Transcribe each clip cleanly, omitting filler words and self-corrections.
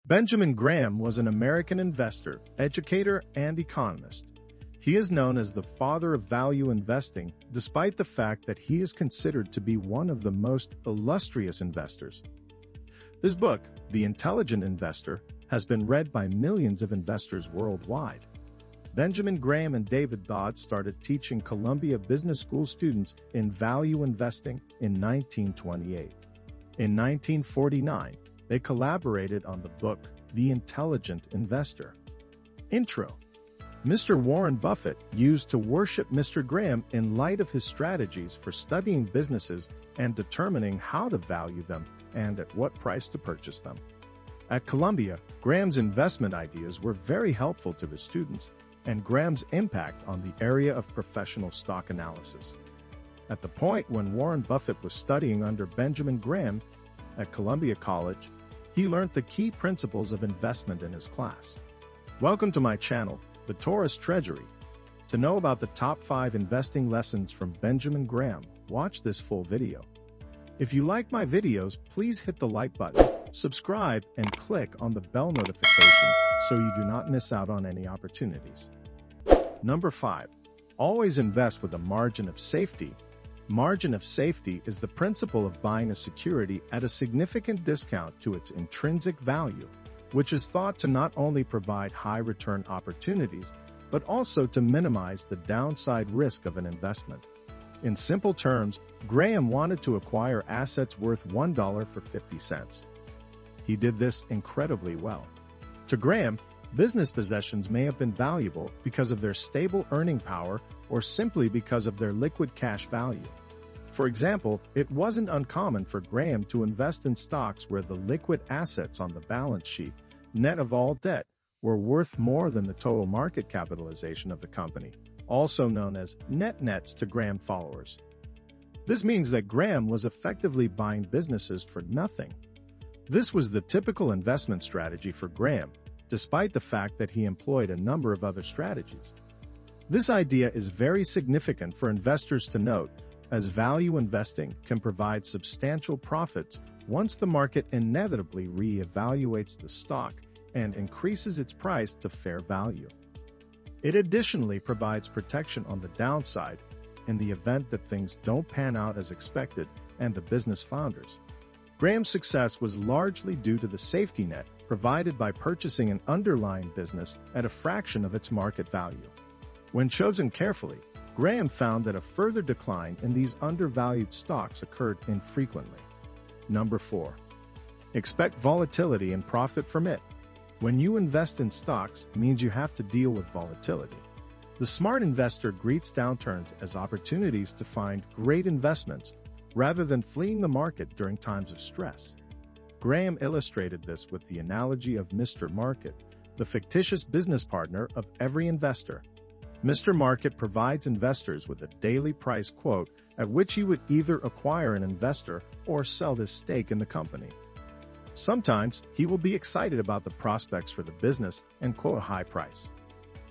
Benjamin Graham was an American investor, educator, and economist. He is known as the father of value investing, despite the fact that he is considered to be one of the most illustrious investors. His book, The Intelligent Investor, has been read by millions of investors worldwide. Benjamin Graham and David Dodd started teaching Columbia Business School students in value investing in 1928. In 1949, they collaborated on the book, The Intelligent Investor. Intro. Mr. Warren Buffett used to worship Mr. Graham in light of his strategies for studying businesses and determining how to value them and at what price to purchase them. At Columbia, Graham's investment ideas were very helpful to his students, and Graham's impact on the area of professional stock analysis. At the point when Warren Buffett was studying under Benjamin Graham at Columbia College, he learned the key principles of investment in his class. Welcome to my channel, the Taurus Treasury. To know about the top 5 investing lessons from Benjamin Graham, watch this full video. If you like my videos, please hit the like button, subscribe, and click on the bell notification so you do not miss out on any opportunities. Number 5. Always invest with a margin of safety. Margin of safety is the principle of buying a security at a significant discount to its intrinsic value, which is thought to not only provide high return opportunities, but also to minimize the downside risk of an investment. In simple terms, Graham wanted to acquire assets worth $1 for 50 cents. He did this incredibly well. To Graham, business possessions may have been valuable because of their stable earning power or simply because of their liquid cash value. For example, it wasn't uncommon for Graham to invest in stocks where the liquid assets on the balance sheet, net of all debt, were worth more than the total market capitalization of the company, also known as net nets to Graham followers. This means that Graham was effectively buying businesses for nothing. This was the typical investment strategy for Graham, despite the fact that he employed a number of other strategies. This idea is very significant for investors to note, as value investing can provide substantial profits once the market inevitably re-evaluates the stock and increases its price to fair value. It additionally provides protection on the downside in the event that things don't pan out as expected and the business founders. Graham's success was largely due to the safety net provided by purchasing an underlying business at a fraction of its market value. When chosen carefully, Graham found that a further decline in these undervalued stocks occurred infrequently. Number 4. Expect volatility and profit from it. When you invest in stocks, it means you have to deal with volatility. The smart investor greets downturns as opportunities to find great investments rather than fleeing the market during times of stress. Graham illustrated this with the analogy of Mr. Market, the fictitious business partner of every investor. Mr. Market provides investors with a daily price quote at which he would either acquire an investor or sell his stake in the company. Sometimes he will be excited about the prospects for the business and quote a high price.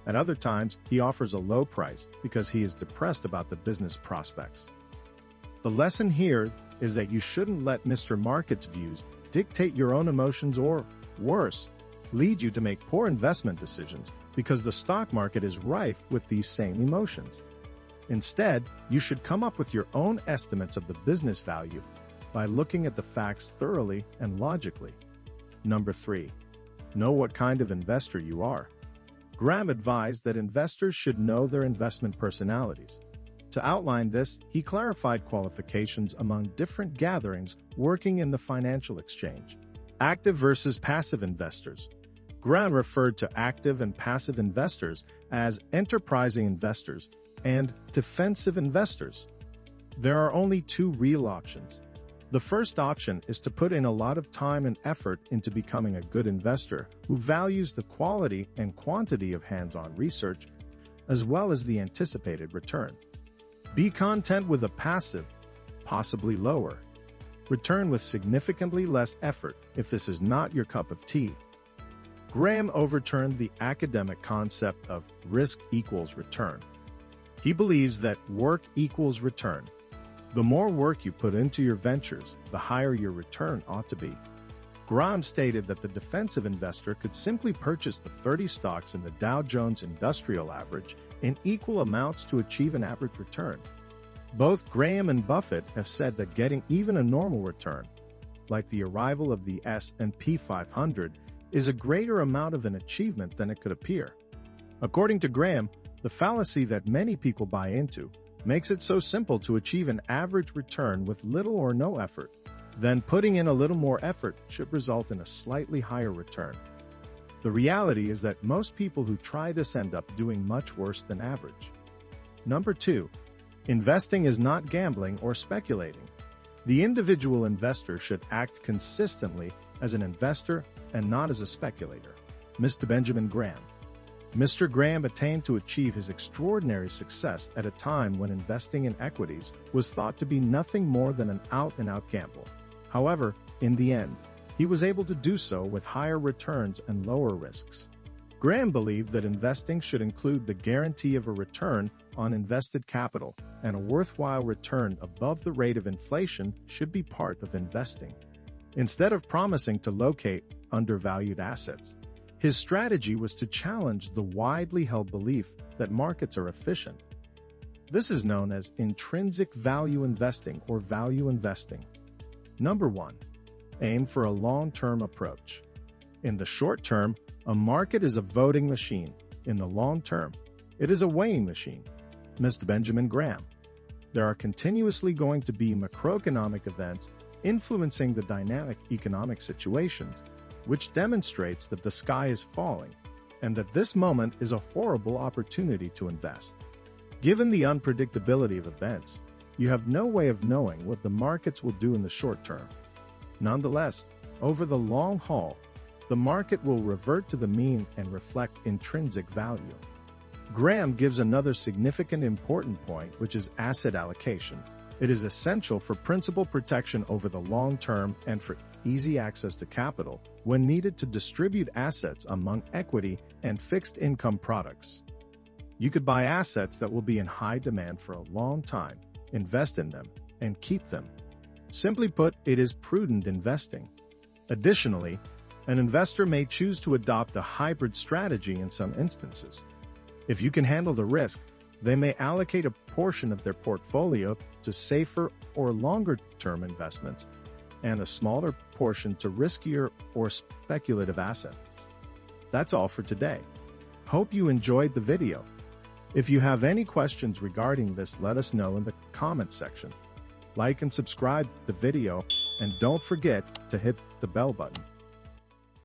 At other times, he offers a low price because he is depressed about the business prospects. The lesson here is that you shouldn't let Mr. Market's views dictate your own emotions or, worse, lead you to make poor investment decisions because the stock market is rife with these same emotions. Instead, you should come up with your own estimates of the business value by looking at the facts thoroughly and logically. Number 3. Know what kind of investor you are. Graham advised that investors should know their investment personalities. To outline this, he clarified qualifications among different gatherings working in the financial exchange. Active versus passive investors. Graham referred to active and passive investors as enterprising investors and defensive investors. There are only 2 real options. The first option is to put in a lot of time and effort into becoming a good investor who values the quality and quantity of hands-on research, as well as the anticipated return. Be content with a passive, possibly lower, return with significantly less effort if this is not your cup of tea. Graham overturned the academic concept of risk equals return. He believes that work equals return. The more work you put into your ventures, the higher your return ought to be. Graham stated that the defensive investor could simply purchase the 30 stocks in the Dow Jones Industrial Average in equal amounts to achieve an average return. Both Graham and Buffett have said that getting even a normal return, like the arrival of the S&P 500, is a greater amount of an achievement than it could appear. According to Graham, the fallacy that many people buy into makes it so simple to achieve an average return with little or no effort. Then putting in a little more effort should result in a slightly higher return. The reality is that most people who try this end up doing much worse than average. Number 2. Investing is not gambling or speculating. The individual investor should act consistently as an investor and not as a speculator. Mr. Benjamin Graham. Mr. Graham attained to achieve his extraordinary success at a time when investing in equities was thought to be nothing more than an out-and-out gamble. However, in the end, he was able to do so with higher returns and lower risks. Graham believed that investing should include the guarantee of a return on invested capital, and a worthwhile return above the rate of inflation should be part of investing. Instead of promising to locate undervalued assets, his strategy was to challenge the widely held belief that markets are efficient. This is known as intrinsic value investing or value investing. Number 1. Aim for a long-term approach. In the short term, a market is a voting machine. In the long term, it is a weighing machine. Mr. Benjamin Graham. There are continuously going to be macroeconomic events influencing the dynamic economic situations, which demonstrates that the sky is falling, and that this moment is a horrible opportunity to invest. Given the unpredictability of events, you have no way of knowing what the markets will do in the short term. Nonetheless, over the long haul, the market will revert to the mean and reflect intrinsic value. Graham gives another significant important point, which is asset allocation. It is essential for principal protection over the long term and for easy access to capital when needed to distribute assets among equity and fixed income products. You could buy assets that will be in high demand for a long time, invest in them, and keep them. Simply put, it is prudent investing. Additionally, an investor may choose to adopt a hybrid strategy in some instances. If you can handle the risk, they may allocate a portion of their portfolio to safer or longer-term investments and a smaller portion to riskier or speculative assets. That's all for today. Hope you enjoyed the video. If you have any questions regarding this, let us know in the comment section. Like and subscribe the video, and don't forget to hit the bell button.